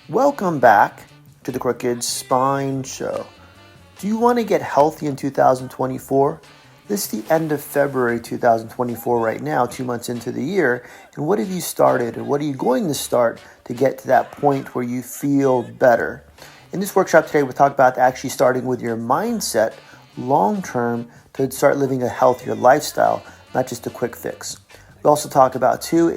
Welcome back to the Crooked Spine Show. Do you want to get healthy in 2024? This is the end of February 2024 right now, 2 months into the year. And what have you started and what are you going to start to get to that point where you feel better? In this workshop today, we'll talk about actually starting with your mindset long-term to start living a healthier lifestyle, not just a quick fix. We also talk about too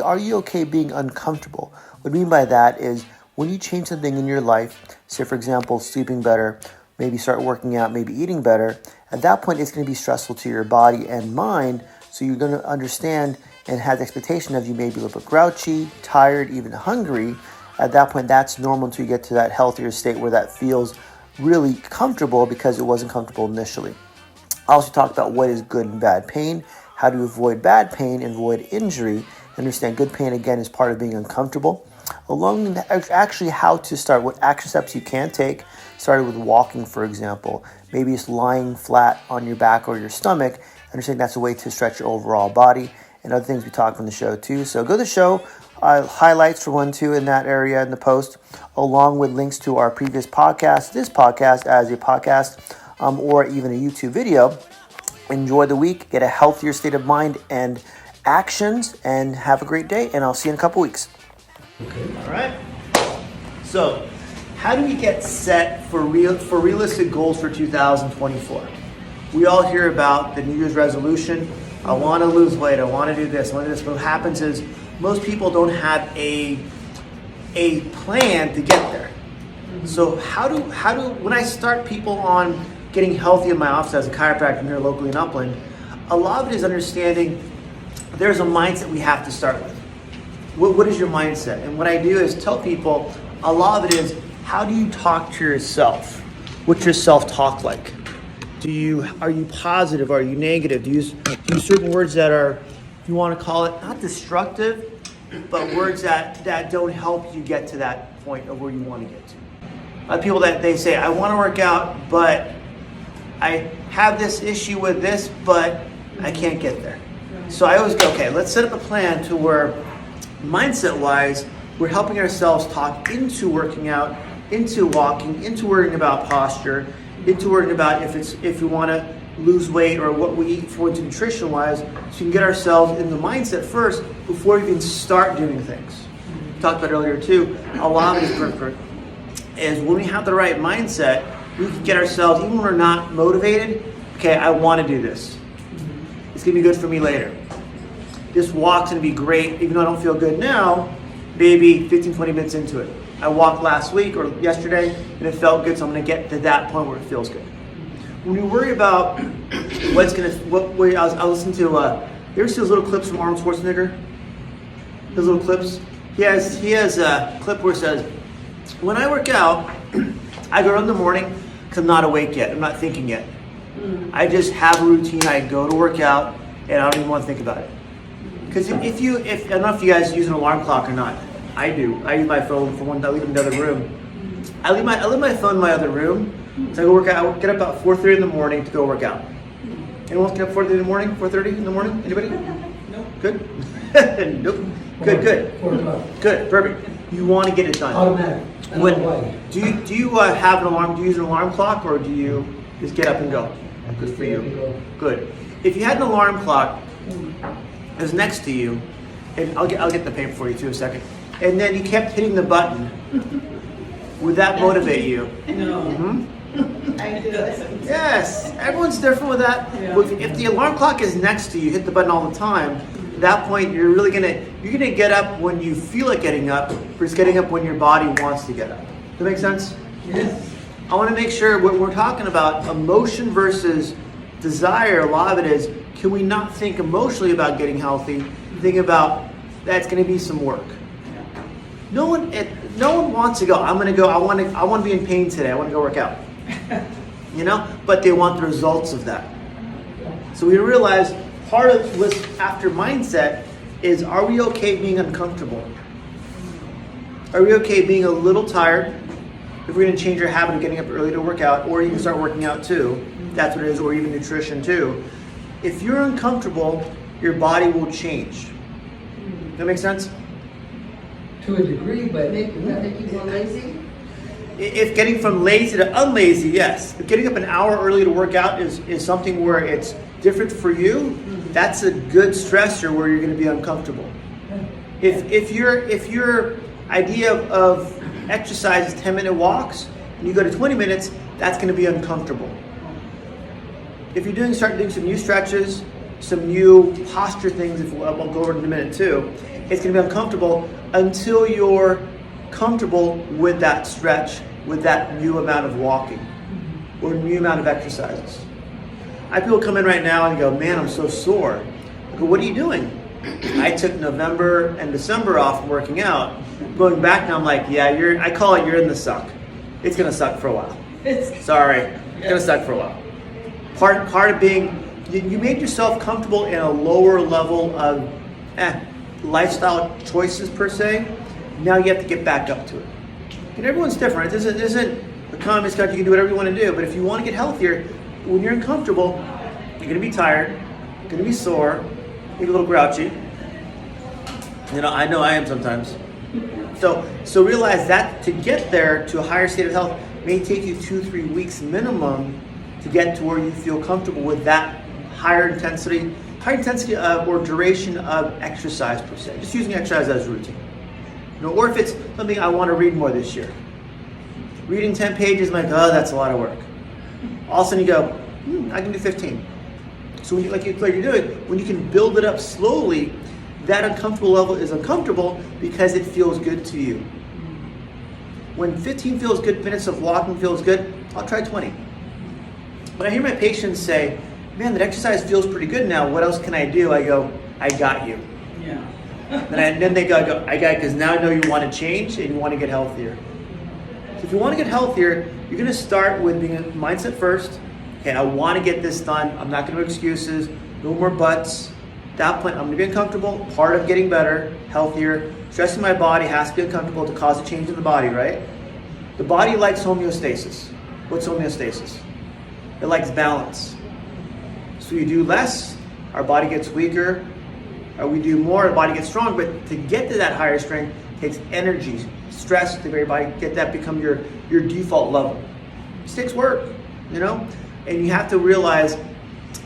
are you okay being uncomfortable? What I mean by that is when you change something in your life, say for example, sleeping better, maybe start working out, maybe eating better, at that point it's going to be stressful to your body and mind, so you're going to understand and have the expectation of you may be a little bit grouchy, tired, even hungry. At that point, that's normal until you get to that healthier state where that feels really comfortable because it wasn't comfortable initially. I also talk about what is good and bad pain, how to avoid bad pain and avoid injury. Understand good pain, again, is part of being uncomfortable. Along actually how to start, what action steps you can take, started with walking, for example. Maybe it's lying flat on your back or your stomach. Understand that's a way to stretch your overall body and other things we talk on the show too. So go to the show, highlights for 1, 2 in that area in the post, along with links to our previous podcast, this podcast as a podcast, or even a YouTube video. Enjoy the week, get a healthier state of mind and actions, and have a great day, and I'll see you in a couple weeks. Okay. All right. So, how do we get set for realistic goals for 2024? We all hear about the New Year's resolution. I want to lose weight. I want to do this. I want to do this. But what happens is most people don't have a plan to get there. So how do when I start people on getting healthy in my office as a chiropractor here locally in Upland, a lot of it is understanding there's a mindset we have to start with. What is your mindset? And what I do is tell people a lot of it is how do you talk to yourself? What's your self-talk like? Are you positive? Are you negative? Do you use certain words that are, if you want to call it, not destructive, but words that don't help you get to that point of where you want to get to? A lot of people that they say, I want to work out, but I have this issue with this, but I can't get there. So I always go, okay, let's set up a plan to where mindset-wise, we're helping ourselves talk into working out, into walking, into worrying about posture, into worrying about if we want to lose weight or what we eat for nutrition-wise, so we can get ourselves in the mindset first before we even start doing things. We talked about earlier too, a lot of it is when we have the right mindset, we can get ourselves, even when we're not motivated, okay, I want to do this. It's going to be good for me later. This walk's going to be great, even though I don't feel good now, maybe 15, 20 minutes into it. I walked last week or yesterday, and it felt good, so I'm going to get to that point where it feels good. When we worry about I was listening to, you ever see those little clips from Arnold Schwarzenegger? Those little clips? He has a clip where it says, when I work out, I go in the morning because I'm not awake yet. I'm not thinking yet. I just have a routine. I go to work out, and I don't even want to think about it. Because if I don't know if you guys use an alarm clock or not. I do. I use my phone for when I leave in the other room. I leave my phone in my other room. So I go work out. I get up about 4:30 in the morning to go work out. Anyone else get up 4:30 in the morning? 4:30 in the morning? Anybody? No. Good? Nope. Good. 4 o'clock. Good. Perfect. You want to get it done. Automatic. Do you have an alarm? Do you use an alarm clock or do you just get up and go? Good for you. Good. If you had an alarm clock that was next to you, and I'll get the paper for you too in a second, and then you kept hitting the button, would that motivate you? No. Mm-hmm. I do this. Yes, everyone's different with that. Yeah. Well, if the alarm clock is next to you, hit the button all the time. At that point, you're gonna get up when you feel like getting up, versus getting up when your body wants to get up. Does that make sense? Yes. I want to make sure when we're talking about emotion versus desire, a lot of it is, can we not think emotionally about getting healthy? Think about that's going to be some work. No one wants to go. I want to be in pain today. I want to go work out. But they want the results of that. So we realize part of what's after mindset is, are we okay being uncomfortable? Are we okay being a little tired? If we're going to change our habit of getting up early to work out, or even start working out too, that's what it is, or even nutrition too. If you're uncomfortable, your body will change. That make sense? to a degree, but does that make you more lazy? If getting from lazy to unlazy, yes. If getting up an hour early to work out is something where it's different for you, that's a good stressor where you're going to be uncomfortable. If your idea of exercise is 10-minute walks and you go to 20 minutes, that's going to be uncomfortable. If you're start doing some new stretches, some new posture things, we'll go over in a minute too, it's going to be uncomfortable until you're comfortable with that stretch, with that new amount of walking or new amount of exercises. I have people come in right now and go, man, I'm so sore. I go, what are you doing? I took November and December off working out. Going back now, I'm like, yeah, I call it you're in the suck. It's going to suck for a while. Sorry, it's going to suck for a while. Part of being, you made yourself comfortable in a lower level of lifestyle choices per se. Now you have to get back up to it. And everyone's different. This isn't a communist country. You can do whatever you want to do. But if you want to get healthier, when you're uncomfortable, you're going to be tired, you're going to be sore, maybe a little grouchy. I know I am sometimes. So realize that to get there to a higher state of health may take you 2-3 weeks minimum to get to where you feel comfortable with that higher intensity or duration of exercise per se. Just using exercise as a routine. Or if it's something I want to read more this year. Reading 10 pages, I'm like, oh, that's a lot of work. All of a sudden you go, I can do 15. So when like you're doing, when you can build it up slowly, that uncomfortable level is uncomfortable because it feels good to you. When 15 feels good, minutes of walking feels good, I'll try 20. When I hear my patients say, man, that exercise feels pretty good now, what else can I do? I go, I got you. Yeah. Then they go, I got it, because now I know you want to change and you want to get healthier. So if you want to get healthier, you're going to start with being a mindset first. Okay, I want to get this done. I'm not going to do excuses. No more buts. At that point, I'm going to be uncomfortable. Part of getting better, healthier. Stressing my body has to be uncomfortable to cause a change in the body, right? The body likes homeostasis. What's homeostasis? It likes balance. So you do less, our body gets weaker. Or we do more, the body gets strong. But to get to that higher strength takes energy, stress to your body, get that become your default level. It takes work, And you have to realize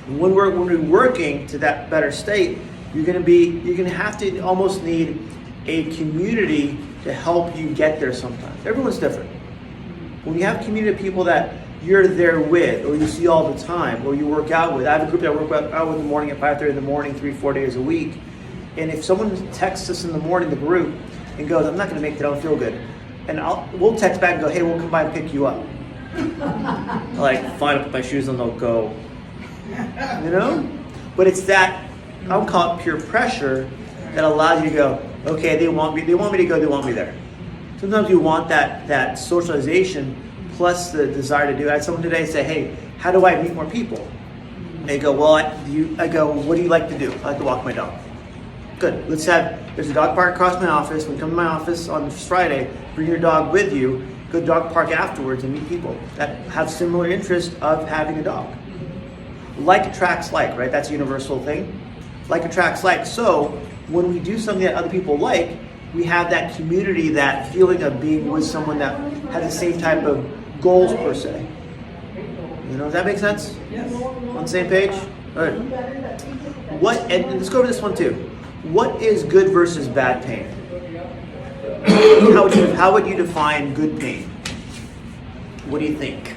when we're working to that better state, you're gonna have to almost need a community to help you get there sometimes. Everyone's different. When you have a community of people that you're there with, or you see all the time, or you work out with. I have a group that I work out with in the morning at 5:30 in the morning, 3-4 days a week. And if someone texts us in the morning, the group, and goes, I'm not going to make it, I don't feel good. And we'll text back and go, hey, we'll come by and pick you up. Fine, I'll put my shoes on, they'll go. But it's that, I would call it peer pressure, that allows you to go, okay, they want me to go, they want me there. Sometimes you want that socialization plus the desire to do it. I had someone today say, hey, how do I meet more people? And they go, well, I go, what do you like to do? I like to walk my dog. Good, there's a dog park across my office. When you come to my office on Friday, bring your dog with you, go to dog park afterwards and meet people that have similar interest of having a dog. Like attracts like, right? That's a universal thing. Like attracts like. So when we do something that other people like, we have that community, that feeling of being with someone that has the same type of goals per se. Does that make sense? Yes. On the same page? All right. And let's go over this one too. What is good versus bad pain? How would you define good pain? What do you think?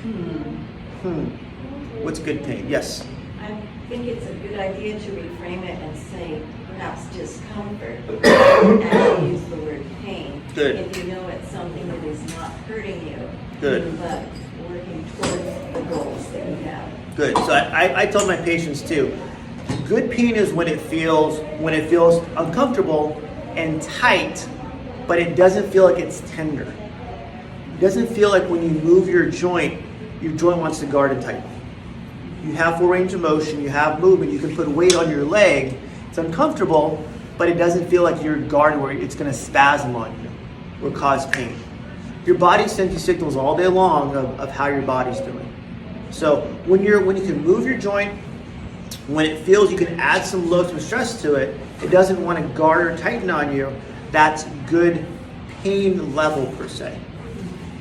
What's good pain? Yes. I think it's a good idea to reframe it and say perhaps discomfort. Actually use the word pain. Good. If you know it's something that is not hurting you. Good. But working towards the goals that you have. Good. So I told my patients too, good pain is when it feels uncomfortable and tight, but it doesn't feel like it's tender. It doesn't feel like when you move your joint wants to guard and tighten. You have full range of motion, you have movement, you can put weight on your leg. It's uncomfortable, but it doesn't feel like you're guarded where it's going to spasm on you or cause pain. Your body sends you signals all day long of how your body's doing. So when you can move your joint, when it feels you can add some load, some stress to it, it doesn't want to guard or tighten on you, that's good pain level per se,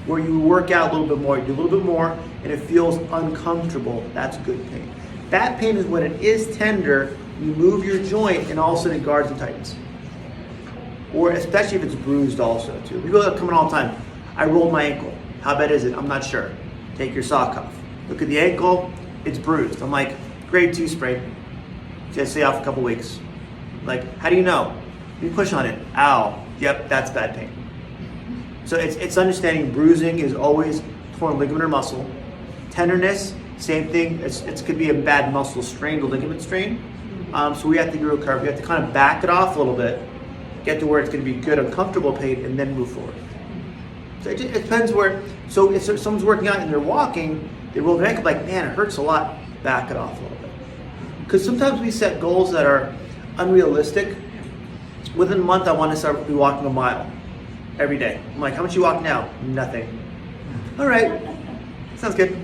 where you work out a little bit more, you do a little bit more, and it feels uncomfortable. That's good pain. Bad pain is when it is tender, you move your joint and all of a sudden it guards and tightens. Or especially if it's bruised also too. People that come in all the time, I rolled my ankle. How bad is it? I'm not sure. Take your sock off. Look at the ankle, it's bruised. I'm like, grade 2 sprain. Just stay off a couple weeks. Like, how do you know? You push on it. Ow. Yep, that's bad pain. So it's understanding bruising is always torn ligament or muscle. Tenderness, same thing. It could be a bad muscle strain, the ligament strain. So we have to do a recovery. We have to kind of back it off a little bit, get to where it's going to be good, uncomfortable pain, and then move forward. So it depends where. So if someone's working out and they're walking, they roll their ankle, like, man, it hurts a lot. Back it off a little bit. Because sometimes we set goals that are unrealistic. Within a month, I want to start walking a mile every day. I'm like, how much you walk now? Nothing. All right, sounds good.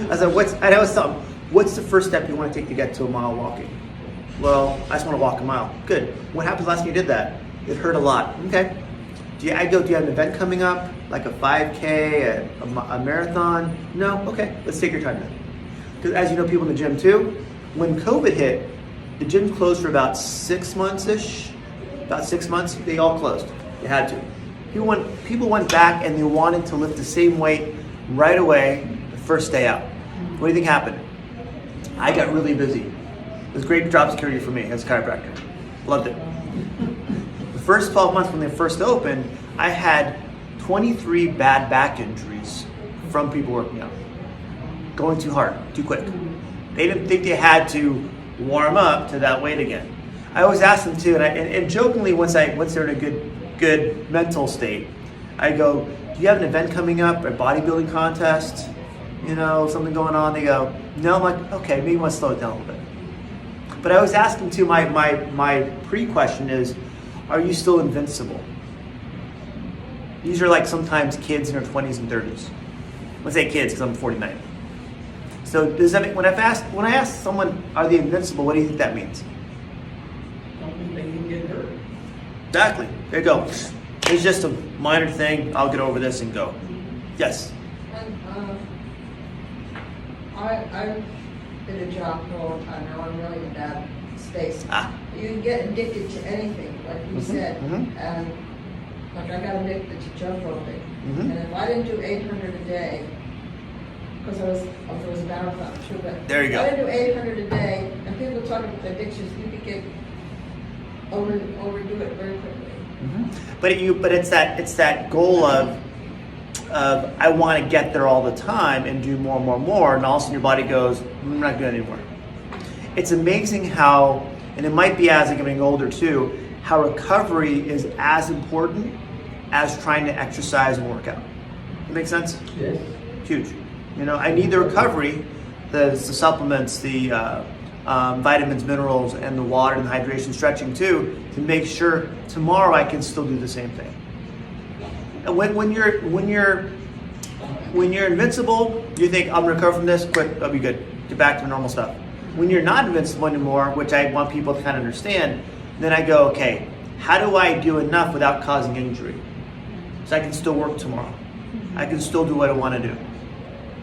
I said, what's the first step you want to take to get to a mile walking? Well, I just want to walk a mile. Good. What happened last time you did that? It hurt a lot. Okay. Do you have an event coming up, like a 5K, a marathon? No? Okay, let's take your time then. Because as you know, people in the gym too, when COVID hit, the gyms closed for about 6 months-ish. About 6 months, they all closed. They had to. People went back and they wanted to lift the same weight right away the first day out. What do you think happened? I got really busy. It was great job security for me as a chiropractor. Loved it. The first 12 months when they first opened, I had 23 bad back injuries from people working out. Going too hard, too quick. They didn't think they had to warm up to that weight again. I always ask them too, and jokingly once they're in a good mental state, I go, do you have an event coming up, a bodybuilding contest? You know, something going on? They go, no. I'm like, okay, maybe you want to slow it down a little bit. But I always ask them too, my pre-question is, are you still invincible? These are like sometimes kids in their 20s and 30s. Let's say kids, because I'm 49. So does that mean, when I ask someone, are they invincible, what do you think that means? Don't think they can get hurt. Exactly. There you go. It's just a minor thing. I'll get over this and go. Yes. And I've been a jock for a long time now. I'm really in bad space. You can get addicted to anything, like you said. And like I got addicted to jump roping. And if I didn't do 800 a day, because I was a marathon too, but there you go. I didn't do 800 a day, and people talk about addictions, you could get overdo it very quickly. But it's that goal of I want to get there all the time and do more, and all of a sudden your body goes, I'm not doing it anymore. It's amazing how, and it might be as I'm getting older too, how recovery is as important as trying to exercise and work out. That make sense? Yes. Huge. You know, I need the recovery, the supplements, the vitamins, minerals, and the water and the hydration, stretching too, to make sure tomorrow I can still do the same thing. And when you're invincible, you think I'm gonna recover from this, quick, I'll be good, get back to normal stuff. When you're not invincible anymore, which I want people to kind of understand, then I go, okay, how do I do enough without causing injury, so I can still work tomorrow? I can still do what I want to do.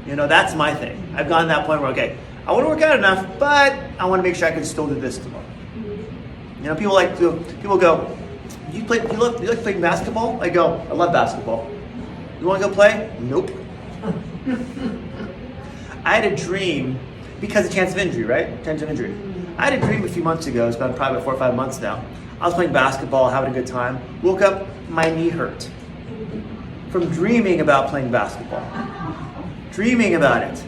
You know, that's my thing. I've gotten to that point where, okay, I want to work out enough, but I want to make sure I can still do this tomorrow. You know, people go, you like playing basketball? I go, I love basketball. You want to go play? Nope. I had a dream, because of chance of injury, right? Chance of injury. I had a dream a few months ago, it's been probably 4 or 5 months now. I was playing basketball, having a good time. Woke up, my knee hurt. From dreaming about playing basketball. Dreaming about it.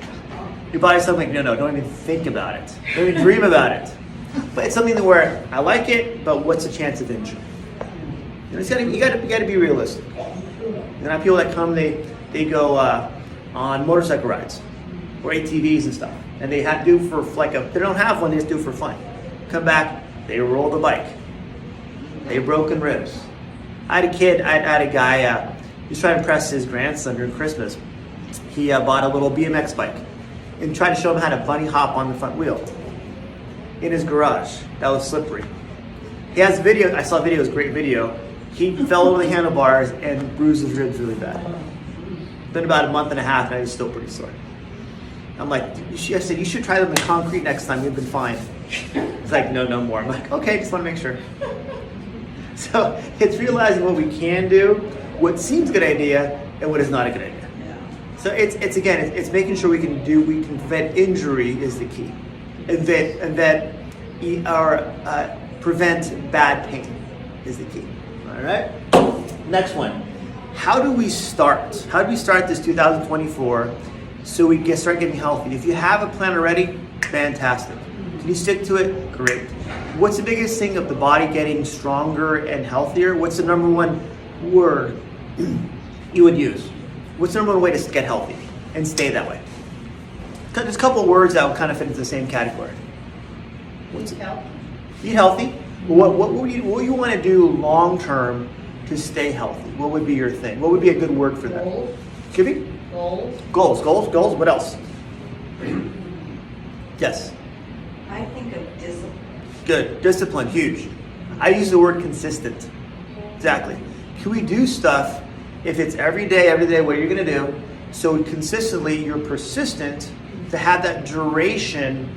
Your body's something like, no, don't even think about it. Don't even dream about it. But it's something where I like it, but what's the chance of injury? You know, you got to be realistic. And I have people that come, they go on motorcycle rides or ATVs and stuff, and they have to do for they don't have one, they just do it for fun. Come back, they roll the bike. They broken ribs. I had a guy. He was trying to impress his grandson during Christmas. He bought a little BMX bike and tried to show him how to bunny hop on the front wheel in his garage. That was slippery. He has video. I saw a video. It was a great video. He fell over the handlebars and bruised his ribs really bad. Been about a month and a half, and he's still pretty sore. I'm like, I said, you should try them in concrete next time. You've been fine. He's like, no more. I'm like, okay, just want to make sure. So it's realizing what we can do, what seems a good idea, and what is not a good idea. So it's making sure we can prevent injury is the key, prevent bad pain is the key. All right. Next one. How do we start? How do we start this 2024 so we start getting healthy? If you have a plan already, fantastic. Can you stick to it? Great. What's the biggest thing of the body getting stronger and healthier? What's the number one word you would use? What's the number one way to get healthy and stay that way? There's a couple of words that would kind of fit into the same category. Eat healthy. What you want to do long term to stay healthy? What would be your thing? What would be a good word for that? Excuse me? Goals. What else? Yes. I think of discipline. Good. Discipline, huge. I use the word consistent. Exactly. Can we do stuff if it's every day, what you're going to do, so consistently you're persistent to have that duration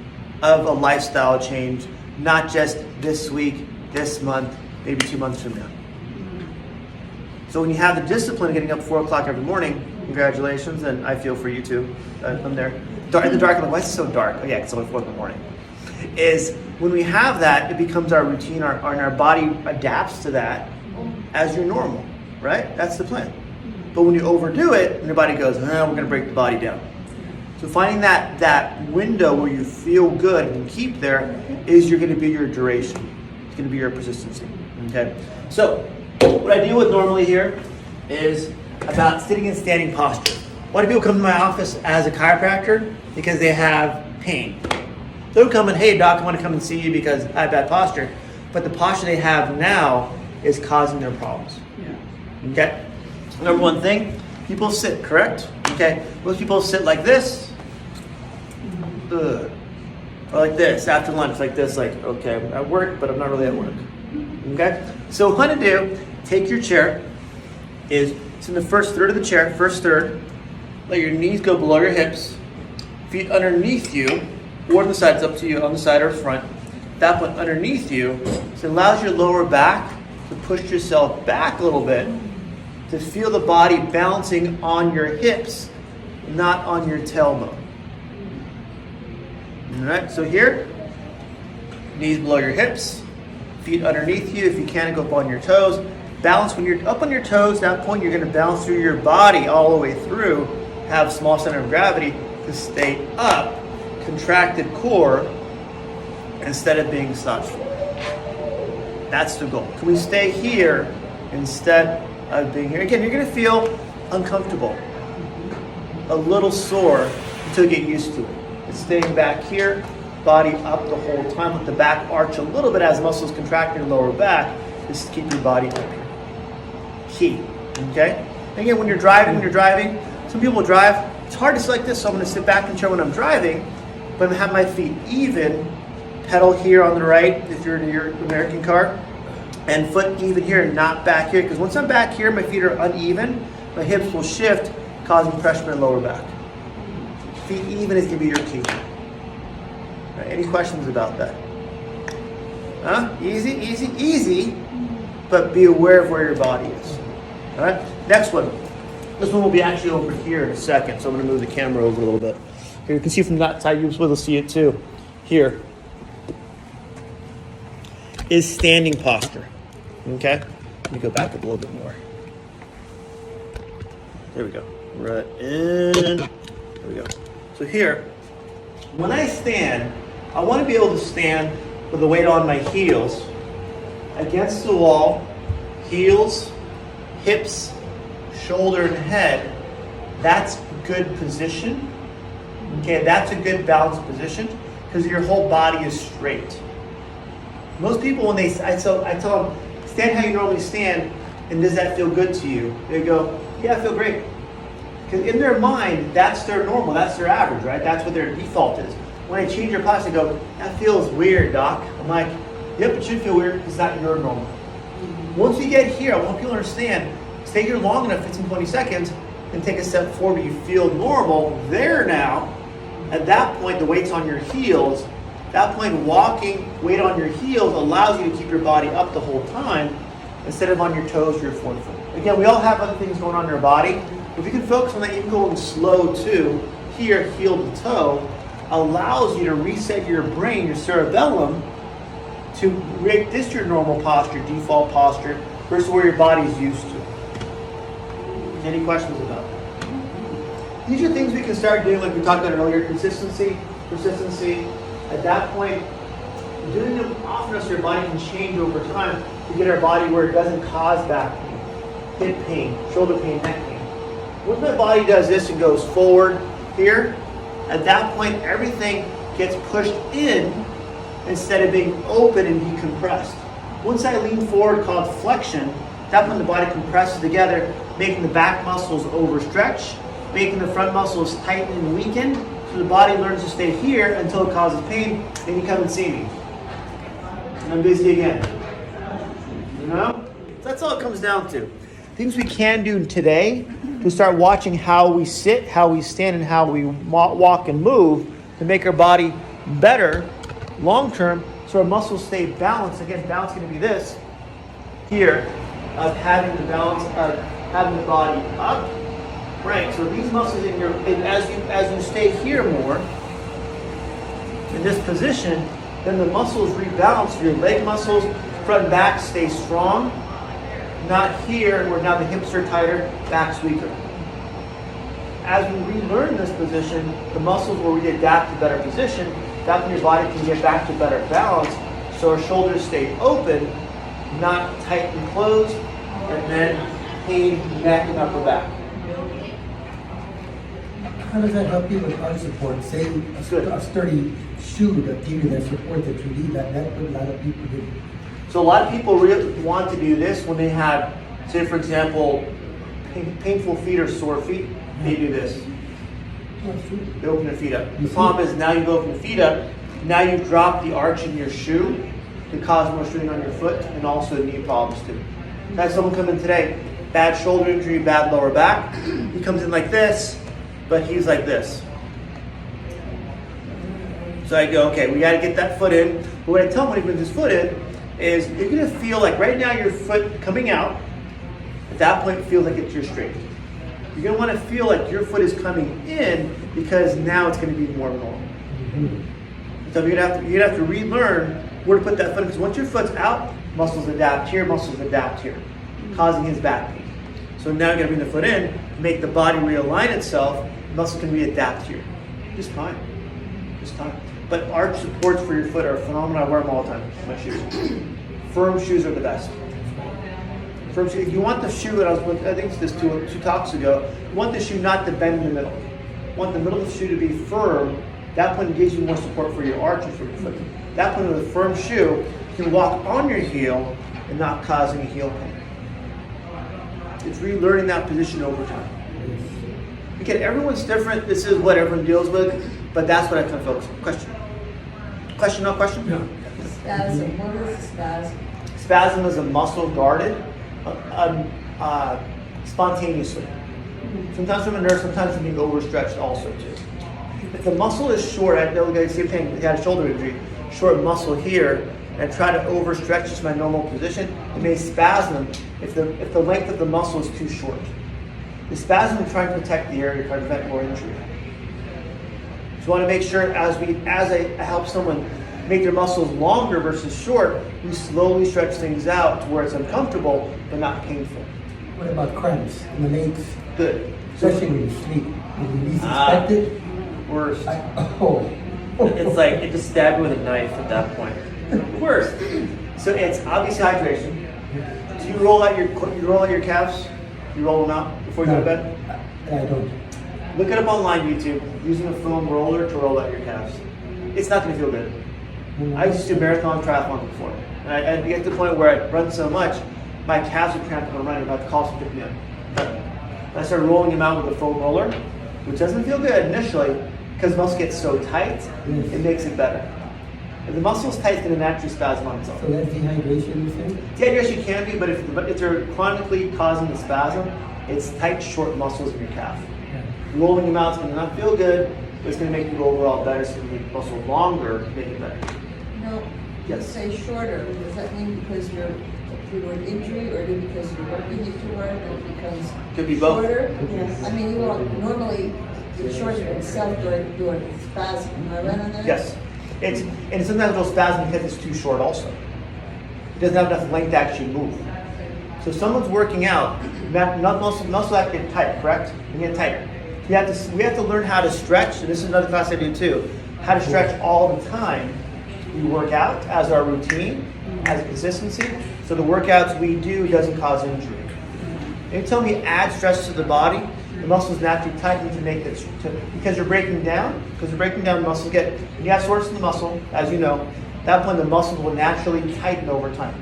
of a lifestyle change, not just this week, this month, maybe 2 months from now. So when you have the discipline of getting up 4 o'clock every morning, congratulations, and I feel for you too. I'm there. In the dark, I'm like, why is it so dark? Oh yeah, it's only 4 in the morning. Is when we have that, it becomes our routine, our body adapts to that as your normal, right? That's the plan. But when you overdo it, and your body goes, we're going to break the body down. So finding that window where you feel good and keep there is going to be your duration. It's going to be your persistency. Okay. So what I deal with normally here is about sitting and standing posture. A lot of people come to my office as a chiropractor because they have pain. They don't come and, hey doc, I want to come and see you because I have bad posture. But the posture they have now is causing their problems. Yeah. Okay. Number one thing, people sit, correct? Okay. Most people sit like this. Or like this after lunch, like this, like, okay, I'm at work, but I'm not really at work. Okay? So what I want to do, take your chair, it's in the first third of the chair, first third, let your knees go below your hips, feet underneath you, or on the side, it's up to you, on the side or front. That one underneath you, so it allows your lower back to push yourself back a little bit, to feel the body bouncing on your hips, not on your tailbone. All right, so here, knees below your hips, feet underneath you. If you can, go up on your toes. Balance when you're up on your toes. At that point, you're going to bounce through your body all the way through. Have small center of gravity to stay up, contracted core, instead of being slouched forward. That's the goal. Can we stay here instead of being here? Again, you're going to feel uncomfortable, a little sore until you get used to it. It's staying back here, body up the whole time. Let the back arch a little bit as muscles contract your lower back. Just keep your body up here. Key. Okay? And again, when you're driving, some people drive. It's hard to sit like this, so I'm going to sit back in the chair when I'm driving, but I'm going to have my feet even. Pedal here on the right if you're in your American car, and foot even here, not back here. Because once I'm back here, my feet are uneven. My hips will shift, causing pressure in my lower back. Feet even is going to be your key. Right, any questions about that? Easy, but be aware of where your body is. All right, next one. This one will be actually over here in a second, so I'm going to move the camera over a little bit. Here, you can see from that side, you'll be able to see it too. Here is standing posture. Okay, let me go back up a little bit more. There we go. Right in. There we go. So here, when I stand, I want to be able to stand with the weight on my heels against the wall, heels, hips, shoulder, and head. That's a good position. Okay, that's a good balanced position because your whole body is straight. Most people, when I tell them, stand how you normally stand, and does that feel good to you? They go, yeah, I feel great. Because in their mind, that's their normal, that's their average, right? That's what their default is. When I change your posture, they go, that feels weird, doc. I'm like, yep, it should feel weird because it's not your normal. Once we get here, I want people to understand, stay here long enough, 15, 20 seconds, and take a step forward. You feel normal. There now, at that point, the weight's on your heels. At that point, walking, weight on your heels allows you to keep your body up the whole time instead of on your toes or your forefoot. Again, we all have other things going on in our body. If you can focus on that, even going slow too, here, heel to toe, allows you to reset your brain, your cerebellum, to make this your normal posture, default posture, versus where your body's used to. Any questions about that? These are things we can start doing, like we talked about earlier, consistency, persistency. At that point, doing them often enough so your body can change over time to get our body where it doesn't cause back pain, hip pain, shoulder pain, neck pain. Once my body does this and goes forward here, at that point, everything gets pushed in instead of being open and decompressed. Once I lean forward, called flexion, that's when the body compresses together, making the back muscles overstretch, making the front muscles tighten and weaken, so the body learns to stay here until it causes pain, and you come and see me. And I'm busy again. You know? That's all it comes down to. Things we can do today to start watching how we sit, how we stand, and how we walk and move to make our body better long term, so our muscles stay balanced. Again, balance is going to be this here of having the balance of having the body up, right? So these muscles as you stay here more in this position, then the muscles rebalance. Your leg muscles, front and back, stay strong. Not here, where now the hips are tighter, back's weaker. As we relearn this position, the muscles where we adapt to better position, that's when your body can get back to better balance, so our shoulders stay open, not tight and closed, and then pain, neck, and upper back. How does that help you with arch support? Say a sturdy shoe that gives you that support that you need, that what a lot of people do. So a lot of people really want to do this when they have, say for example, painful feet or sore feet. They do this. They open their feet up. The problem is now you open the feet up, now you drop the arch in your shoe to cause more strain on your foot and also knee problems too. I had someone come in today, bad shoulder injury, bad lower back. He comes in like this, but he's like this. So I go, okay, we got to get that foot in. But what I tell him when he brings his foot in is you're going to feel like right now your foot coming out, at that point it feels like it's your straight. You're going to want to feel like your foot is coming in because now it's going to be more normal. Mm-hmm. So you're going to have to relearn where to put that foot in, because once your foot's out, muscles adapt here, causing his back pain. So now you're going to bring the foot in, make the body realign itself, muscles can readapt here. Just fine. But arch supports for your foot are phenomenal. I wear them all the time, my shoes. Firm shoes are the best. Firm shoe. If you want the shoe, I think it's this two talks ago, you want the shoe not to bend in the middle. You want the middle of the shoe to be firm. That point gives you more support for your arch and for your foot. That point with a firm shoe, you can walk on your heel and not causing a heel pain. It's relearning that position over time. Again, everyone's different. This is what everyone deals with, but that's what I kind of focus on. Question? Question, no question? No. Spasm, what is a spasm? Spasm is a muscle guarded spontaneously. Sometimes from a nerve, sometimes from being overstretched also too. If the muscle is short, I know the same thing, he had a shoulder injury, short muscle here, and I try to overstretch to my normal position, it may spasm if the length of the muscle is too short. The spasm is trying to protect the area, trying to prevent more injury. So you want to make sure as I help someone make their muscles longer versus short, we slowly stretch things out to where it's uncomfortable but not painful. What about cramps in the legs? Good. Especially when you sleep. Is the least expected? Worst. It's like it just stabbed you with a knife at that point. Worst. So it's obviously hydration. Do you roll out your calves? You roll them out before you go to bed? I don't. Look it up online, YouTube, using a foam roller to roll out your calves. It's not going to feel good. I used to do marathon triathlon before. And I'd get to the point where I'd run so much, my calves would cramp when I'm running. I'd have to call someone to pick me up. I started rolling them out with a foam roller, which doesn't feel good initially because muscle gets so tight, it makes it better. If the muscle's tight, it's going to naturally spasm on its own. So that's dehydration, you say? Dehydration can be, but if they're chronically causing the spasm, it's tight, short muscles in your calf. Rolling them out is going to not feel good, but it's going to make you overall better, so it's going to make the muscle longer to make it better. No, Yes. you say shorter, does that mean because you're due to an injury or because you're working it too hard and it becomes Could be both. shorter? Yes. I mean, you won't normally get shorter itself during spasm, am I right on that? Yes. And sometimes it'll spasm because it's too short also. It doesn't have enough length to actually move. So if someone's working out, muscle have to get tight, correct? They get tighter. We have to learn how to stretch, and this is another class I do too, how to stretch all the time. We work out as our routine, as a consistency, so the workouts we do doesn't cause injury. Anytime we add stress to the body, the muscles naturally tighten to make it, because you're breaking down, the muscles get, when you have soreness in the muscle, as you know, at that point the muscle will naturally tighten over time.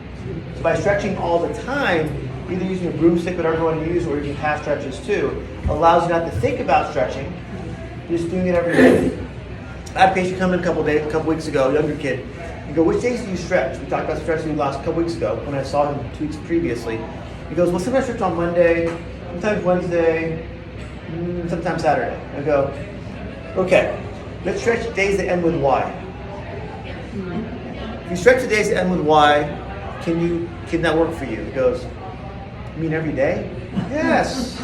So by stretching all the time, either using a broomstick, whatever you want to use, or using calf stretches too, allows you not to think about stretching, you're just doing it every day. I had a patient come in a couple weeks ago, a younger kid. You go, which days do you stretch? We talked about stretching the last couple weeks ago when I saw him 2 weeks previously. He goes, well, sometimes I stretch on Monday, sometimes Wednesday, sometimes Saturday. I go, okay, let's stretch days that end with Y. If you stretch the days that end with Y, can that work for you? He goes, you mean every day? Yes.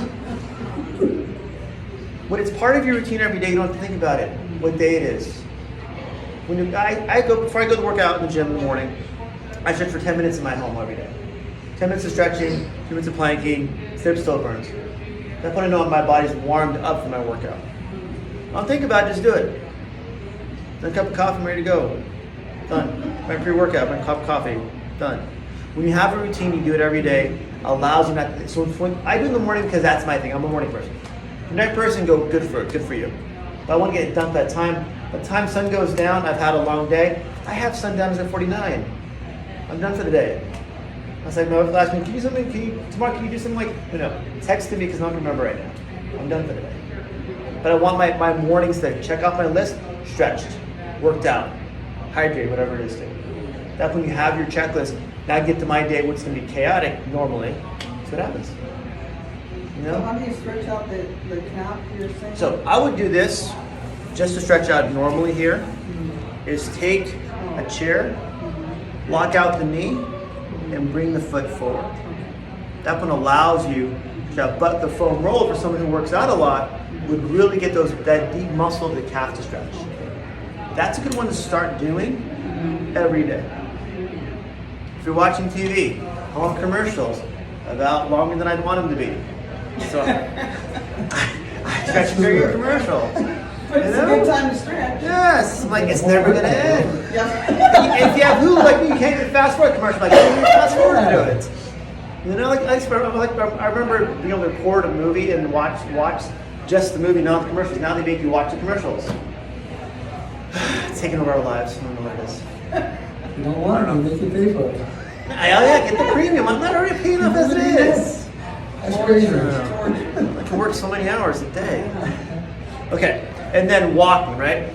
When it's part of your routine every day, you don't have to think about it, what day it is. Before I go to work out in the gym in the morning, I stretch for 10 minutes in my home every day. 10 minutes of stretching, 2 minutes of planking, sit-up still burns. That's when I know my body's warmed up for my workout. Don't think about it, just do it. Then a cup of coffee, I'm ready to go. Done. My pre-workout, my cup of coffee, done. When you have a routine, you do it every day, allows you not to, so when I do it in the morning because that's my thing, I'm a morning person. The night person, go, good for you. But I want to get it done at that time. By the time sun goes down, I've had a long day. I have sundowns at 49. I'm done for the day. I was like, no, last minute, can you do something? Tomorrow, can you do something like, text to me because I'm not going to remember right now. I'm done for the day. But I want my mornings to check off my list, stretched, worked out, hydrated, whatever it is. That's when you have your checklist. Now I get to my day, which is going to be chaotic normally. That's what happens. So how do you stretch out the calf you're saying? So I would do this, just to stretch out normally here, is take a chair, lock out the knee, and bring the foot forward. That one allows you to, but the foam roll for someone who works out a lot would really get that deep muscle of the calf to stretch. That's a good one to start doing every day. If you're watching TV, I want commercials about longer than I'd want them to be. So I stretch during your commercial. But it's a good time to stretch. Yes, like it's never gonna end. Yeah. If you have Hulu, like me, you can't even fast forward commercial. Like you can fast forward to it. I remember being able to record a movie and watch just the movie, not the commercials. Now they make you watch the commercials. It's taking over our lives. I don't know what it is. You don't want to make you pay for it. Yeah, get the premium. I'm not already paying enough as it is. That's crazy. I can work so many hours a day. Okay, and then walking, right?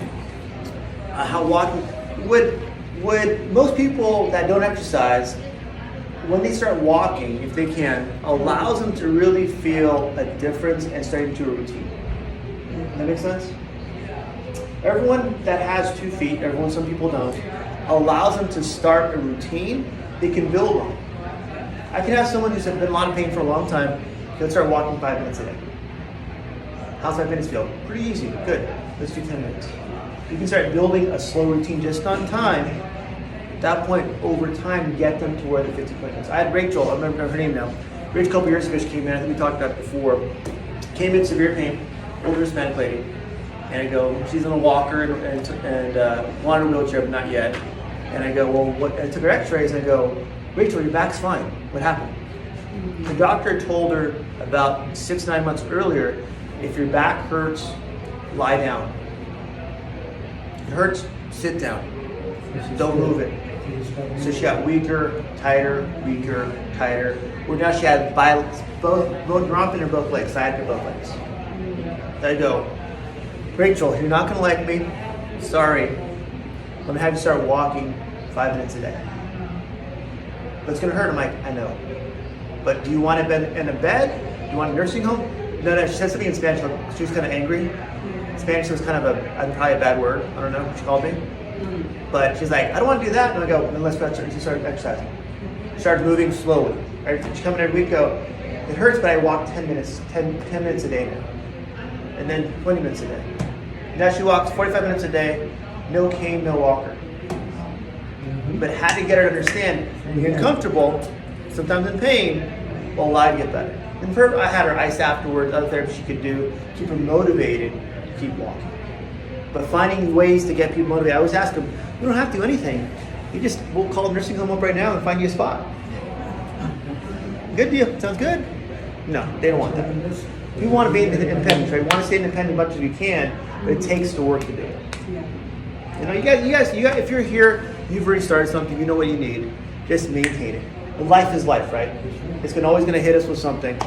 How walking would most people that don't exercise, when they start walking, if they can, allows them to really feel a difference and start into a routine. That makes sense? Everyone that has 2 feet, some people don't, allows them to start a routine they can build on. I can have someone who's been in a lot of pain for a long time, they'll start walking 5 minutes a day. How's 5 minutes feel? Pretty easy, good. Let's do 10 minutes. You can start building a slow routine just on time. At that point, over time, get them to where the 50 minutes. I had Rachel, I remember her name now. Rachel, a couple years ago, she came in, I think we talked about it before. Came in severe pain, older Hispanic lady. And I go, she's in a walker and wanted a wheelchair, but not yet. And I go, well, what? I took her x-rays and I go, Rachel, your back's fine. What happened? The doctor told her about 6-9 months earlier, if your back hurts, lie down. If it hurts, sit down. Don't move it. So she got weaker, tighter, where now she had both dropping in both legs, side to both legs. I go, Rachel, you're not gonna like me, sorry, Let me have you start walking 5 minutes a day. But it's gonna hurt. I'm like, I know. But do you want to be in a bed? Do you want a nursing home? No, she said something in Spanish. She was kind of angry. Spanish was kind of probably a bad word. I don't know what she called me. But she's like, I don't want to do that. And I go, then let's start exercising. Started moving slowly. Right? She come in every week, go, it hurts, but I walk 10 minutes a day now. And then 20 minutes a day. Now she walks 45 minutes a day, no cane, no walker. But had to get her to understand, when you get comfortable, sometimes in pain, will allow you to get better. And for her, I had her ice afterwards, other therapy she could do, keep her motivated to keep walking. But finding ways to get people motivated, I always ask them, you don't have to do anything. We'll call the nursing home up right now and find you a spot. Good deal, sounds good? No, they don't want that. We want to be independent, right? We want to stay independent as much as we can, but it takes the work to do it. You know, you guys, if you're here, you've already started something, you know what you need. Just maintain it. And life is life, right? It's always going to hit us with something.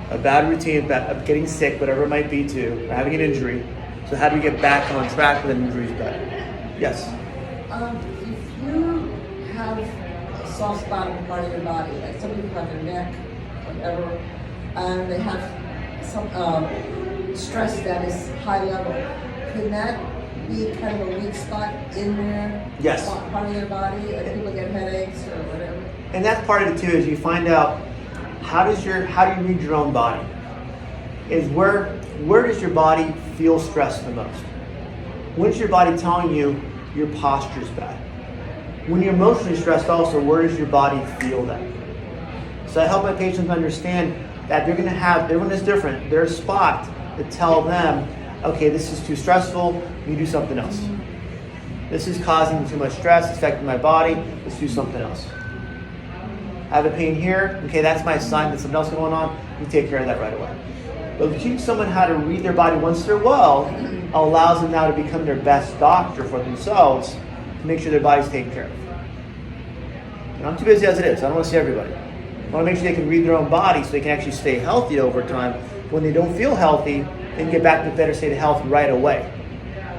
A bad routine, of getting sick, whatever it might be too, or having an injury. So how do we get back on track when injuries better? Yes? If you have a soft spot in part of your body, like some people have their neck, whatever, and they have some stress that is high level, can that be kind of a weak spot in there? Yes. Part of their body, like people get headaches or whatever? And that's part of it too, is you find out how do you read your own body? Is where does your body feel stressed the most? When is your body telling you your posture's bad? When you're emotionally stressed also, where does your body feel that? So I help my patients understand that everyone is different. There's a spot to tell them, okay, this is too stressful, you do something else. This is causing too much stress, it's affecting my body, let's do something else. I have a pain here, okay, that's my sign that something else is going on, you take care of that right away. But if you teach someone how to read their body once they're well, allows them now to become their best doctor for themselves to make sure their body's taken care of. And I'm too busy as it is, I don't want to see everybody. I want to make sure they can read their own body so they can actually stay healthy over time. When they don't feel healthy, they can get back to a better state of health right away.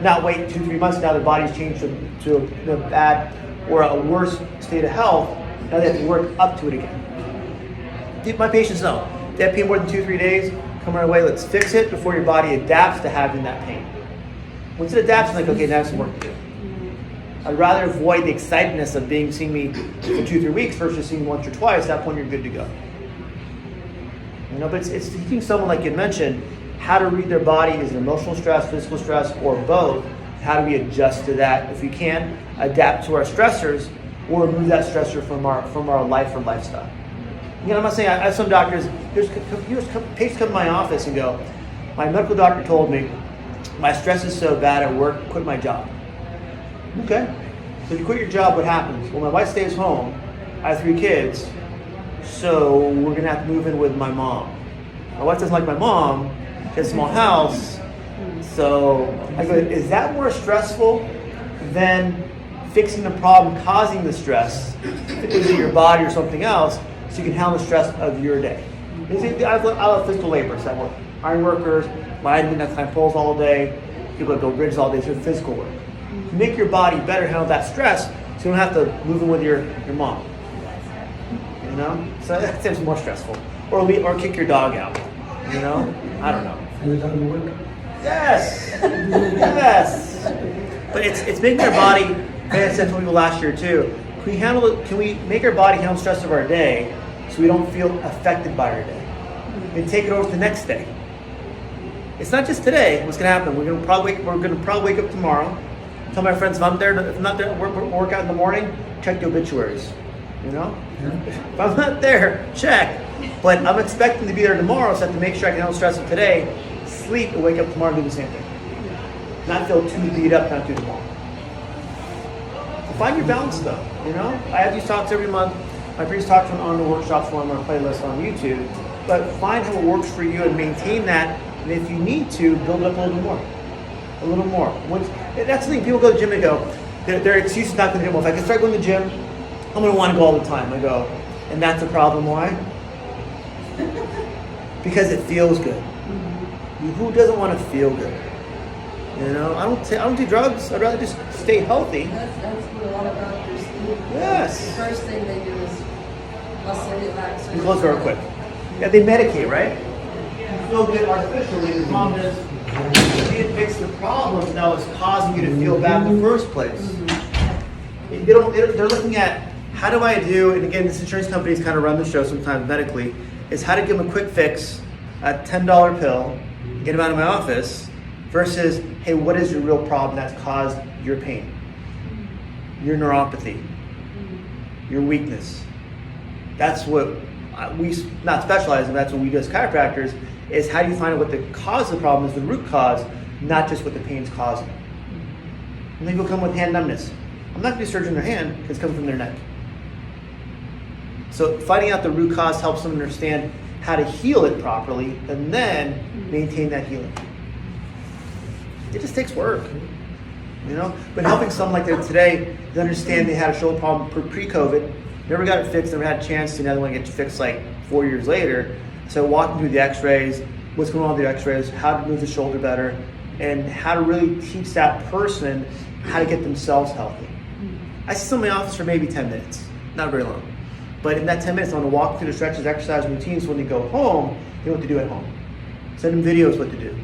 Not wait 2-3 months now their body's changed to a bad or a worse state of health. Now they have to work up to it again. My patients know. They have pain more than 2-3 days, come right away, let's fix it before your body adapts to having that pain. Once it adapts, I'm like, okay, now some work to do. I'd rather avoid the excitedness of seeing me for 2-3 weeks versus seeing me once or twice. At that point, you're good to go. You know, but it's teaching someone, like you mentioned, how to read their body. Is it emotional stress, physical stress, or both? How do we adjust to that? If we can, adapt to our stressors or remove that stressor from our life or lifestyle. You know, I'm not saying I have some doctors. Patients come to my office and go, my medical doctor told me my stress is so bad at work, quit my job. Okay. So if you quit your job, what happens? Well, my wife stays home. I have 3 kids. So we're going to have to move in with my mom. My wife doesn't like my mom. She has a small house. So I go, is that more stressful than fixing the problem causing the stress? Is it your body or something else so you can handle the stress of your day? I love physical labor. So I work iron workers, linemen that climb poles all day, people that build bridges all day. So physical work. To make your body better handle that stress so you don't have to move in with your mom. You know? So that seems more stressful. Or kick your dog out. You know? I don't know. Your dog will work? Yes! Yes! But it's making our body, I said to people last year too, can we make our body handle stress of our day so we don't feel affected by our day? And take it over to the next day. It's not just today what's gonna happen. We're gonna probably wake up tomorrow. Tell my friends if I'm not there, work out in the morning, check the obituaries. You know? Yeah. If I'm not there, check. But I'm expecting to be there tomorrow, so I have to make sure I can handle stress of today, sleep, and wake up tomorrow and do the same thing. Not feel too beat up, not do tomorrow. So find your balance though, you know? I have these talks every month. My previous talks on the workshops on my playlist on YouTube. But find how it works for you and maintain that. And if you need to, build it up a little bit more. A little more. That's the thing, people go to the gym and go, their excuse is not going to the gym. Well, if I can start going to the gym, I'm going to want to go all the time. I go, and that's the problem. Why? Because it feels good. Who doesn't want to feel good? You know, I don't do drugs. I'd rather just stay healthy. That's what a lot of doctors do. Yes. The first thing they do is muscle relaxers. And close the door quick. Yeah, they medicate, right? Feel good artificially. The problem is they didn't fix the problems that was causing you to feel bad in the first place. They're looking at how do I do, and again, this insurance companies kind of run the show sometimes medically, is how to give them a quick fix, a $10 pill, get them out of my office, versus, hey, what is your real problem that's caused your pain? Your neuropathy, your weakness. That's what we not specialize in, that's what we do as chiropractors, is how do you find out what the cause of the problem is, the root cause, not just what the pain's causing. And then people come with hand numbness. I'm not going to do surgery on their hand because it's coming from their neck. So finding out the root cause helps them understand how to heal it properly and then maintain that healing. It just takes work, you know? But helping someone like that today, they understand they had a shoulder problem pre-COVID, never got it fixed, never had a chance to, now they want to get it fixed like 4 years later. So walking through the x-rays, what's going on with the x-rays, how to move the shoulder better, and how to really teach that person how to get themselves healthy. I see someone in my office for maybe 10 minutes, not very long. But in that 10 minutes, I want to walk through the stretches, exercise routines, so when they go home, they know what to do at home. Send them videos what to do.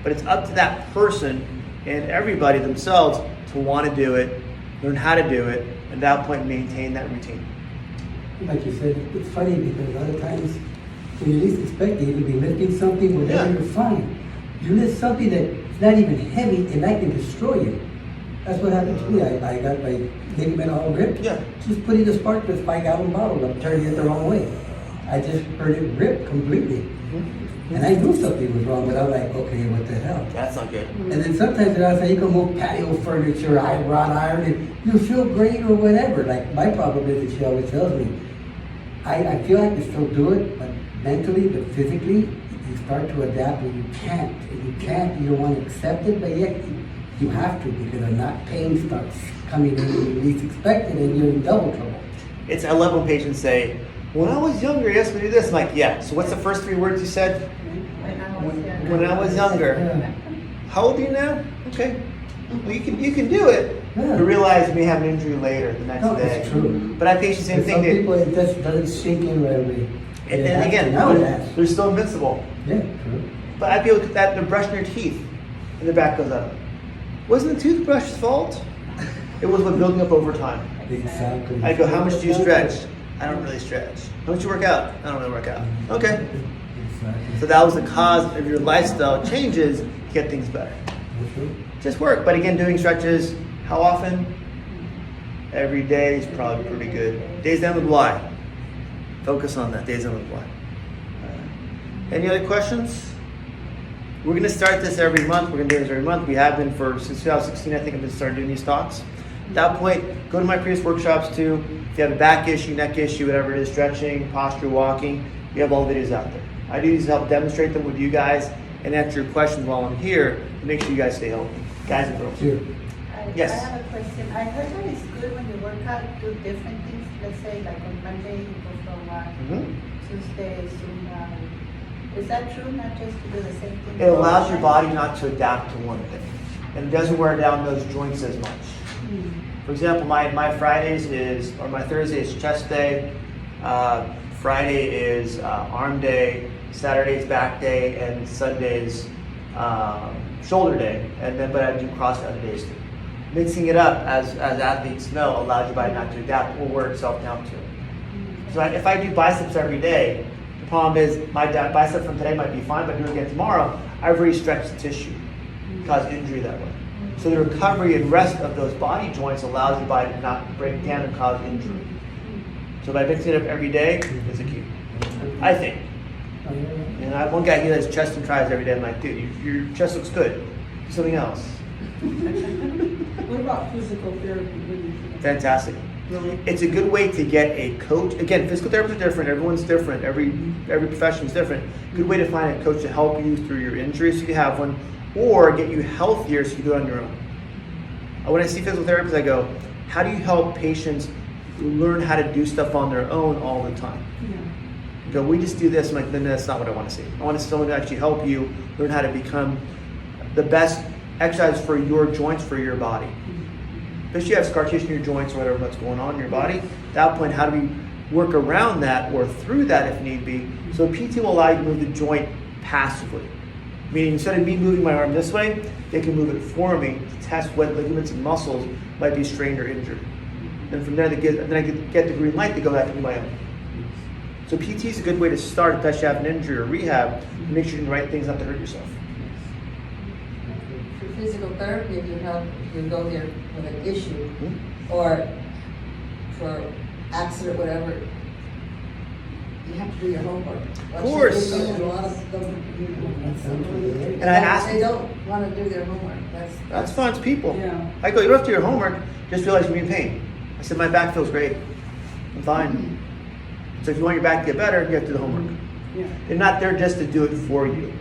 But it's up to that person and everybody themselves to want to do it, learn how to do it, and at that point maintain that routine. Like you said, it's funny because a lot of times when you least expect it, you'll be lifting something, whatever, you're fine. You lift something that's not even heavy and that can destroy you. That's what happened to me. I got my ligament all ripped. Yeah. Just putting the spark with 5-gallon bottle. I'm turning it the wrong way. I just heard it rip completely. Mm-hmm. And I knew something was wrong, but I'm like, okay, what the hell? That's not good. And then sometimes I say, you can move patio furniture, wrought iron, and you feel great or whatever. Like my problem is that she always tells me, I feel like I can still do it, but mentally, but physically, you start to adapt and you can't. You don't want to accept it, but yet you have to, because if not, pain starts coming in when you least expect it and you're in double trouble. I love when patients say, when I was younger, yes, we do this. I'm like, yeah, so what's the first 3 words you said? When I was younger. Yeah. How old are you now? Okay. Well, you can do it. Yeah. You realize you may have an injury later the next No, day. it's true. But I have patients same For thing. some people, it just doesn't sink in right away. And again, now it has. they're still invincible. Yeah, true. But I feel that they're brushing their teeth and their back goes up. Wasn't the toothbrush's fault? It was what building up over time. Exactly. I go, how much do you stretch? I don't really stretch. How much do you work out? I don't really work out. Okay. Exactly. So that was the cause of your lifestyle changes to get things better. Just work. But again, doing stretches, how often? Every day is probably pretty good. Days down with Y. Focus on that. Days down with Y. Any other questions? We're going to start this every month. We're going to do this every month. We have been since 2016. I think I've been starting doing these talks. At that point, go to my previous workshops too. If you have a back issue, neck issue, whatever it is, stretching, posture, walking, we have all the videos out there. I do these to help demonstrate them with you guys and answer your questions while I'm here to make sure you guys stay healthy. Guys and girls. Sure. Yes. I have a question. I heard that it's good when you work out, do different things. Let's say like on Monday you go for a walk, Tuesday, Zumba. Is that true? Not just to do the same thing? It allows your body not to adapt to one thing. And it doesn't wear down those joints as much. For example, my Fridays or my Thursday is chest day, Friday is arm day, Saturday is back day, and Sunday is shoulder day. But I do CrossFit other days too. Mixing it up, as athletes know, allows your body not to adapt or wear itself down to it. So if I do biceps every day, the problem is my bicep from today might be fine, but do it again tomorrow, I've already stretched the tissue, caused injury that way. So the recovery and rest of those body joints allows your body to not break down and cause injury. So by mixing it up every day is the key, I think. And I have one guy, he does chest and tries every day. I'm like, dude, your chest looks good. Do something else. What about physical therapy? Fantastic. Really? It's a good way to get a coach. Again, physical therapists are different. Everyone's different. Every profession is different. Good way to find a coach to help you through your injuries if you have one, or get you healthier so you do it on your own. When I see physical therapists, I go, how do you help patients learn how to do stuff on their own all the time? I go, we just do this. I'm like, then that's not what I want to see. I want to someone to actually help you learn how to become the best exercise for your joints, for your body. If you have scar tissue in your joints or whatever that's going on in your body, at that point, how do we work around that or through that if need be? So PT will allow you to move the joint passively. Meaning instead of me moving my arm this way, they can move it for me to test what ligaments and muscles might be strained or injured. And from there, then I get the green light to go back and do my own. So PT is a good way to start, especially if you have an injury or rehab, to make sure you do the right things not to hurt yourself. For physical therapy, if you go there with an issue, or for accident, whatever, you have to do your homework. Of course. And a lot of them, And I ask they don't want to do their homework. That's fine, it's people. Yeah. I go, you don't have to do your homework, just realize you're in pain. I said, my back feels great. I'm fine. So if you want your back to get better, you have to do the homework. Yeah. They're not there just to do it for you.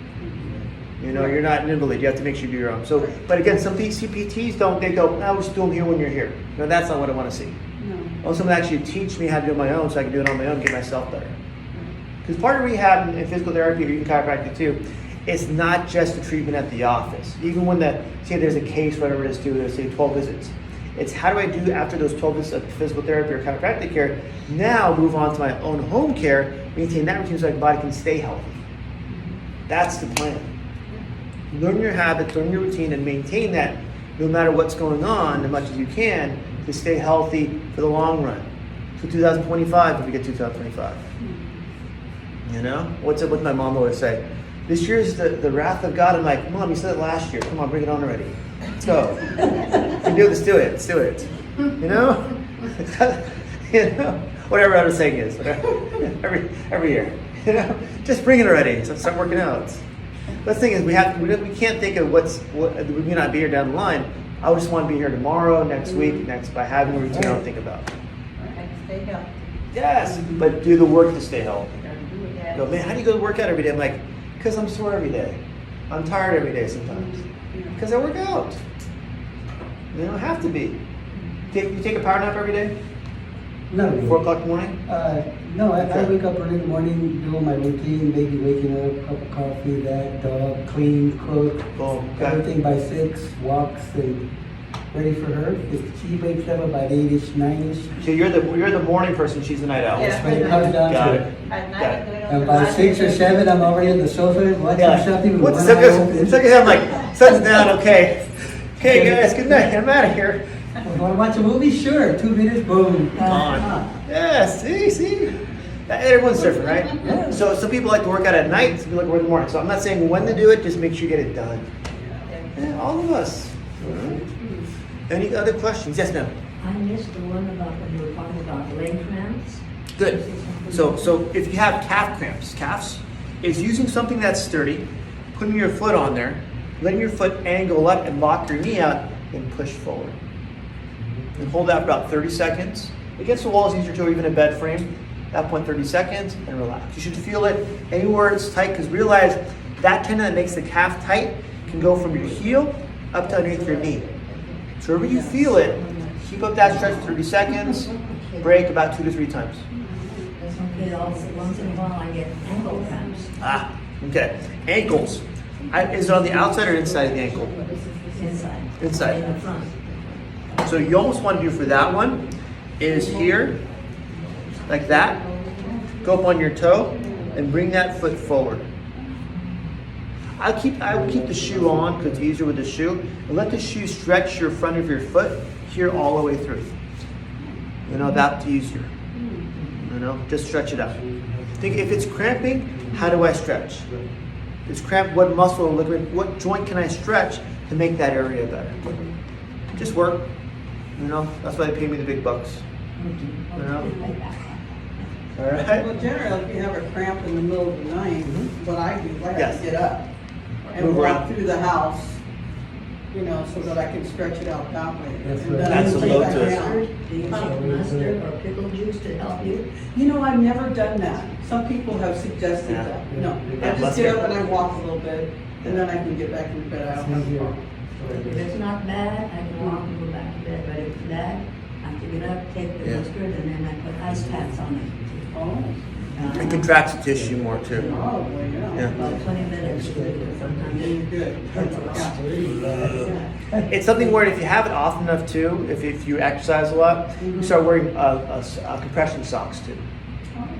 You know, you're not an invalid. You have to make sure you do your own. So, but again, some CPTs don't. They go, no, just do them here when you're here. No, that's not what I want to see. No. I want someone to actually teach me how to do it on my own, so I can do it on my own, and get myself better. Because part of rehab and physical therapy, or even chiropractic too, it's not just the treatment at the office. Even when say there's a case, whatever it is, let's say 12 visits. It's how do I do after those 12 visits of physical therapy or chiropractic care, now move on to my own home care, maintain that routine so my body can stay healthy. That's the plan. Learn your habits, learn your routine, and maintain that no matter what's going on as much as you can to stay healthy for the long run. So 2025, if we get 2025. You know? What's my mom always say? This year's the wrath of God. I'm like, Mom, you said it last year. Come on, bring it on already. Let's go. Let's do it. Let's do it. You know? You know? Whatever other saying is. Every year. You know? Just bring it already. So start working out. But the thing is, we can't think of what we may not be here down the line. I just want to be here tomorrow, next week, by having a routine I don't think about. And stay healthy. Yes, but do the work to stay healthy. Yeah. Go, man, how do you go to work out every day? I'm like, because I'm sore every day. I'm tired every day sometimes. Because I work out. You don't have to be. You take a power nap every day? Not really. 4 o'clock in the morning? No, I wake up early in the morning, do my routine, maybe waking up, cup of coffee, that, dog, clean, cook, Boom. Okay. everything by 6, walks, and ready for her. If she wakes up about 8-ish, 9-ish, So you're the morning person, she's the night owl. Yeah. when it comes down Got to it. it. At Got night, it. we don't And do by that. 6 or 7, I'm already on the sofa watching Yeah. something What's with the one eye open. second? I'm like, sun's down, okay. Hey guys, good night. I'm out of here. Want to watch a movie? Sure. 2 minutes, boom. On. Yeah, see? Everyone's different, right? So some people like to work out at night, some people like to work in the morning. So I'm not saying when to do it, just make sure you get it done. Yeah, all of us. Any other questions? Yes, ma'am. I missed the one about when you were talking about leg cramps. Good. So if you have calves, is using something that's sturdy, putting your foot on there, letting your foot angle up and lock your knee out, and push forward. And hold that for about 30 seconds. Against the wall is easier to, or even a bed frame. At that point, 30 seconds, and relax. You should feel it anywhere it's tight, because realize that tendon that makes the calf tight can go from your heel up to underneath your knee. So wherever you feel it, keep up that stretch for 30 seconds, break about 2 to 3 times. Okay, also once in a while I get ankle cramps. Okay. Ankles. Is it on the outside or inside of the ankle? Inside. Inside. In the front. So you almost want to do for that one is here, like that. Go up on your toe and bring that foot forward. I would keep the shoe on because it's easier with the shoe, and let the shoe stretch your front of your foot here all the way through. You know, that's easier. You know, just stretch it out. Think if it's cramping, how do I stretch? If it's cramped, what muscle or ligament, what joint can I stretch to make that area better? Just work. You know, that's why they pay me the big bucks. You know? All right. Well, generally, if you have a cramp in the middle of the night, what I do, I have Yes. to get up and Move walk around. through the house, you know, so that I can stretch it out that way. That's And right. then I That's can a lay load back to it. down. Do you take mustard or pickle juice to help you? You know, I've never done that. Some people have suggested Yeah. that. No, Yeah, I just mustard. get up and I walk a little bit, and then I can get back into bed. I don't have a problem. If it's not bad, I can walk and go back to bed, but if it's bad, I have to get up, take the Yeah. mustard, and then I put ice packs on it. Oh, It contracts the tissue more too. Oh, well, yeah. Yeah. About 20 minutes, sometimes. Good. Yeah. It's something where if you have it often enough too, if you exercise a lot, you start wearing compression socks too.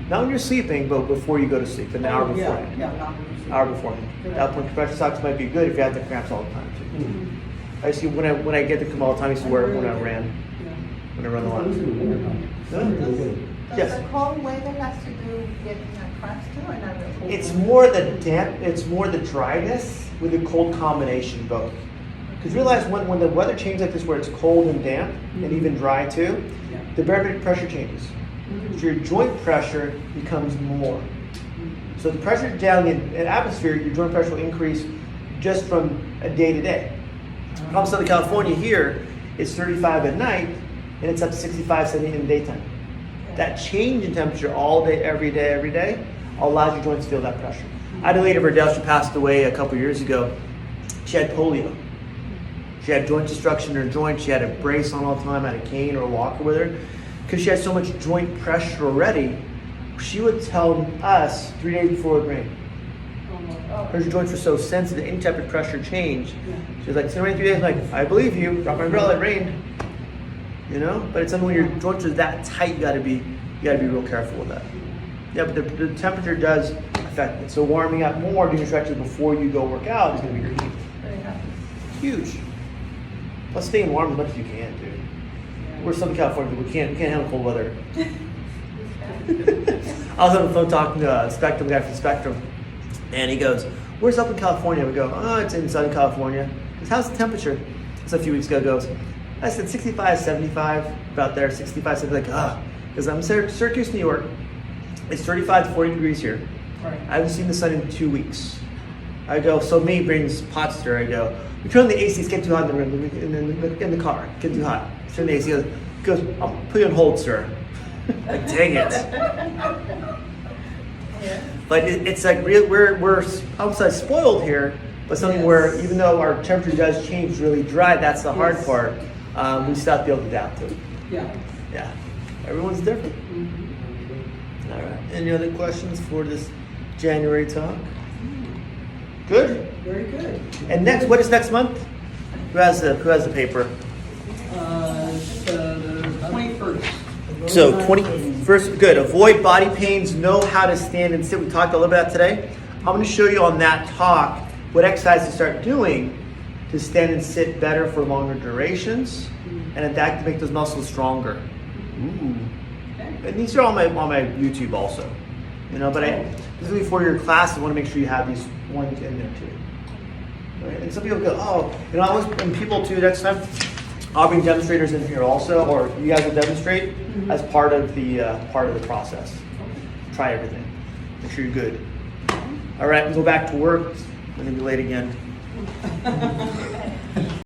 Not when you're sleeping, but before you go to sleep, an hour before. Yeah, not Hour beforehand. That point, compression socks might be good if you have the cramps all the time too. I see when I get the cramp all the time, I used to wear it when I ran a lot. Does Yes. the cold weather has to do getting a cramps too, or not really? It's more the damp, it's more the dryness with the cold combination both. Because realize when the weather changes like this where it's cold and damp and even dry too, the barometric pressure changes. So your joint pressure becomes more. So the pressure down in atmosphere, your joint pressure will increase just from a day to day. From Southern California here, it's 35 at night and it's up to 65, 70 in the daytime. That change in temperature all day, every day, allows your joints to feel that pressure. I had a lady over Dell, she passed away a couple years ago. She had polio. She had joint destruction in her joint. She had a brace on all the time, had a cane or a walker with her. Because she had so much joint pressure already, she would tell us 3 days before it rained. Her joints were so sensitive, any type of pressure change. She was like, it's gonna rain 3 days. I'm like, I believe you, drop my umbrella, it rained. You know, but it's something when your joints are that tight, you gotta be real careful with that. Yeah, but the temperature does affect it. So warming up more, doing your stretches before you go work out is gonna be your key. Huge. Plus staying warm as much as you can, dude. We're Southern California, we can't handle cold weather. I was on the phone talking to Spectrum, guy from Spectrum, and he goes, where's up in California? We go, oh, it's in Southern California. He goes, how's the temperature? It's a few weeks ago, goes, I said 65, 75, about there, 65, 70, like, because I'm in Syracuse, New York. It's 35 to 40 degrees here. Right. I haven't seen the sun in 2 weeks. I go, so me brings pot stir. I go, we turn on the AC, it's getting too hot in the room, in the car, it's getting too hot. Turn the AC, he goes, I'll put you on hold, sir. Like, dang it. But it's like we're outside spoiled here, but something where even though our temperature does change really dry, that's the hard part. We still have to be able to adapt to it. Yeah. Yeah, everyone's different. All right. Any other questions for this January talk? Good. Very good. And next, what is next month? Who has the paper? It's the 21st. So 21st, good. Avoid body pains, know how to stand and sit. We talked a little bit about today. I'm going to show you on that talk what exercise to start doing to stand and sit better for longer durations and adapt to make those muscles stronger. Ooh. And these are on my YouTube also. You know, but this is for your class. I want to make sure you have these ones in there too. Right? And some people go, oh, you know, and people too next time, I'll bring demonstrators in here also, or you guys will demonstrate as part of the process. Try everything. Make sure you're good. All right, we'll go back to work. I'm gonna be late again.